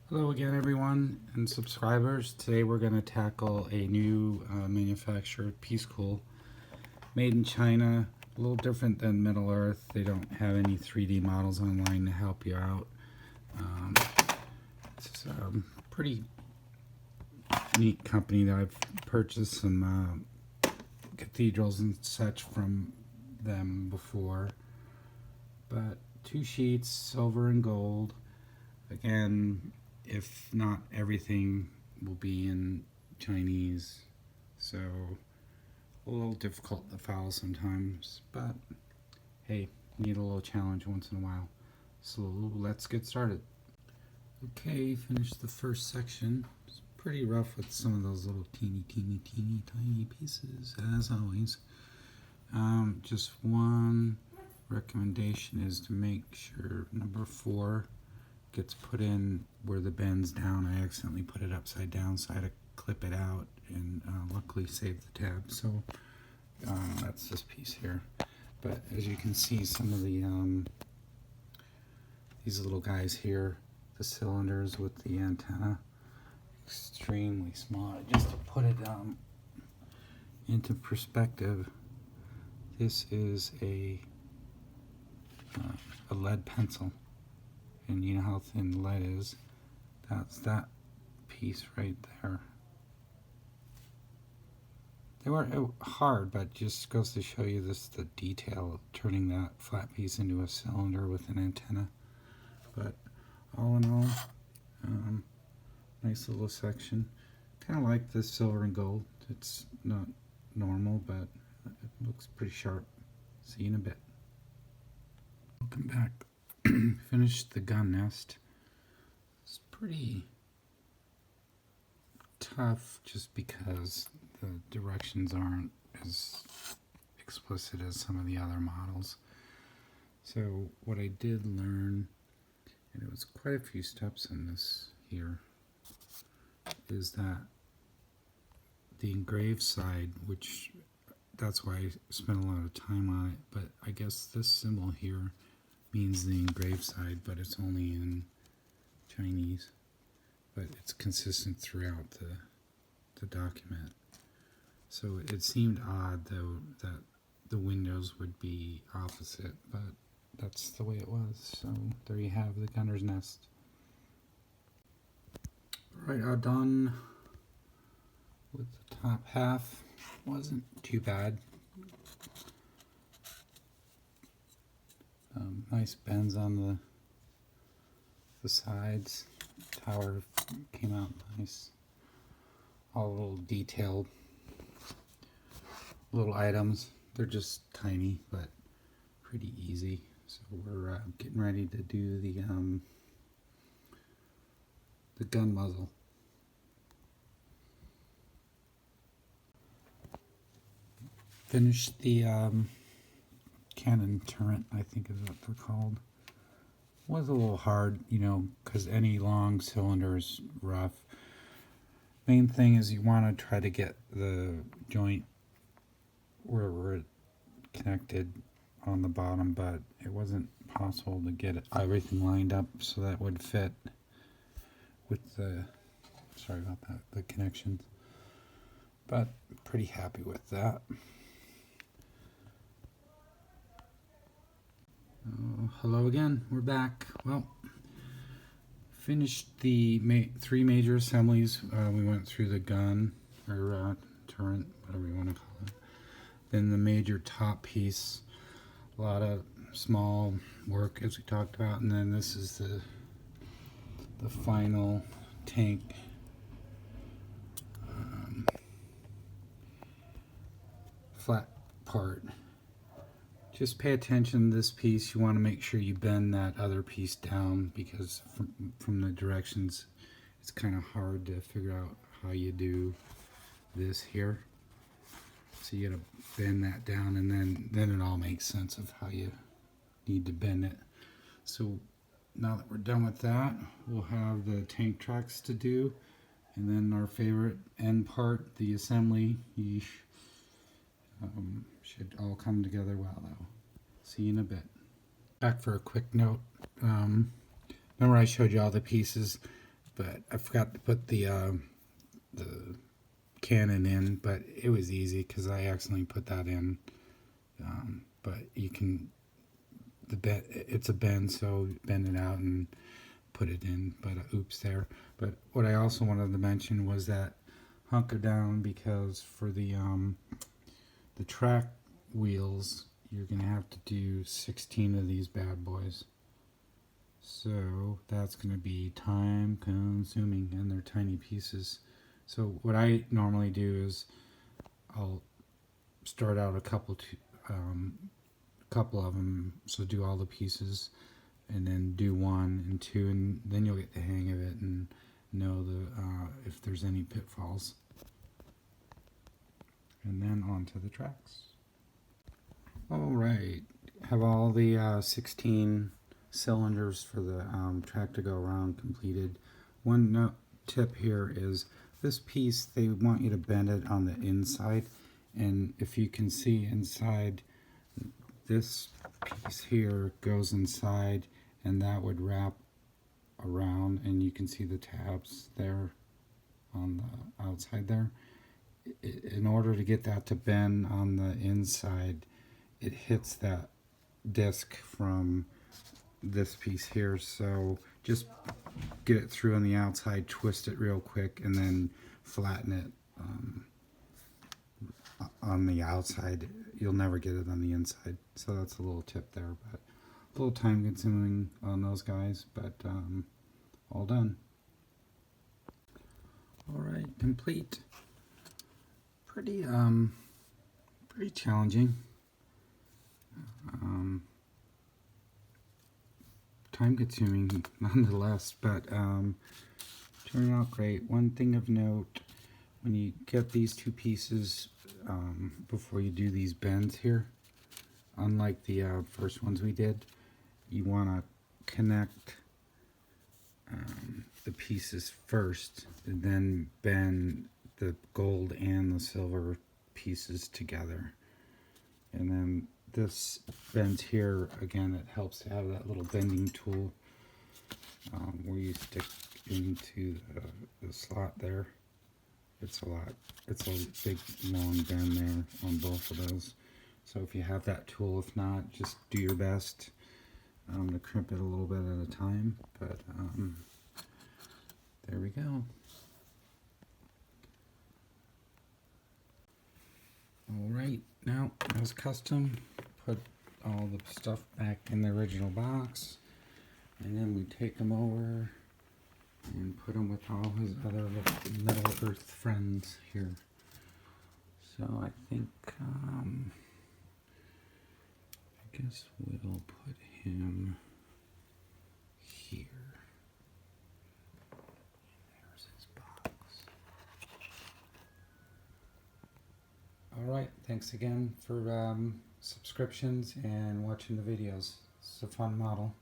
Hello again, everyone and subscribers. Today we're going to tackle a new manufactured Piececool made in China. A little different than Middle Earth. They don't have any 3D models online to help you out. It's a pretty neat company that I've purchased some cathedrals and such from them before. But 2 sheets, silver and gold. Again, if not everything will be in Chinese, so a little difficult to follow sometimes, but hey, need a little challenge once in a while. So let's get started. Okay, finished the first section. It's pretty rough with some of those little teeny tiny pieces, as always. Just one recommendation is to make sure number 4 gets put in where the bend's down. I accidentally put it upside down, so I had to clip it out and luckily saved the tab. So that's this piece here. But as you can see, some of the these little guys here, the cylinders with the antenna, extremely small. Just to put it into perspective, this is a lead pencil. And you know how thin lead is. That's that piece right there. They were hard, but just goes to show you the detail of turning that flat piece into a cylinder with an antenna. But all in all, nice little section. Kind of like this silver and gold. It's not normal, but it looks pretty sharp. See you in a bit. Welcome back. Finished the gun nest. It's pretty tough just because the directions aren't as explicit as some of the other models. So what I did learn, and it was quite a few steps in this here, is that the engraved side, which that's why I spent a lot of time on it, but I guess this symbol here means the engraved side, but it's only in Chinese, but it's consistent throughout the document. So it seemed odd though that the windows would be opposite, but that's the way it was. So there you have the gunner's nest. Alright, done with the top half. Wasn't too bad. Nice bends on the sides. Tower came out nice. All little detailed little items. They're just tiny, but pretty easy. So we're getting ready to do the gun muzzle. Finished the cannon turret, I think is what they're called. Was a little hard, you know, because any long cylinder is rough. Main thing is you want to try to get the joint where we're connected on the bottom, but it wasn't possible to get everything lined up so that would fit with the, sorry about that, the connections. But pretty happy with that. Hello again, we're back. Well, finished the 3 major assemblies. We went through the gun, or turret, whatever you want to call it. Then the major top piece, a lot of small work as we talked about, and then this is the final tank. Flat part. Just pay attention to this piece. You want to make sure you bend that other piece down, because from the directions it's kind of hard to figure out how you do this here. So you gotta bend that down, and then it all makes sense of how you need to bend it. So now that we're done with that, we'll have the tank tracks to do, and then our favorite end part, the assembly. Should all come together well though. See you in a bit. Back for a quick note. Remember I showed you all the pieces. but I forgot to put the cannon in, but it was easy because I accidentally put that in. But you can, it's a bend, so bend it out and put it in, but oops there. But what I also wanted to mention was that hunker down, because for the track wheels you're gonna have to do 16 of these bad boys, so that's gonna be time consuming, and they're tiny pieces. So what I normally do is I'll start out a couple of them, so do all the pieces, and then do 1 and 2, and then you'll get the hang of it and know if there's any pitfalls. And then on to the tracks. Alright, have all the 16 cylinders for the track to go around completed. One tip here is this piece, they want you to bend it on the inside, and if you can see inside, this piece here goes inside, and that would wrap around, and you can see the tabs there on the outside there. In order to get that to bend on the inside, it hits that disc from this piece here, so just get it through on the outside, twist it real quick, and then flatten it on the outside. You'll never get it on the inside, so that's a little tip there, but a little time consuming on those guys, but all done. Alright, complete. Pretty challenging. Time consuming nonetheless, but turned out great. One thing of note, when you get these two pieces, before you do these bends here, unlike the first ones we did, you want to connect the pieces first, and then bend the gold and the silver pieces together. And then this bends here, again, it helps to have that little bending tool where you stick into the slot there. It's a big long bend there on both of those. So if you have that tool, if not, just do your best to crimp it a little bit at a time. But there we go. Alright, now as custom, put all the stuff back in the original box, and then we take them over and put them with all his other Middle Earth friends here. So I think, I guess we'll put him here. There's his box. Alright, thanks again for subscriptions and watching the videos. It's a fun model.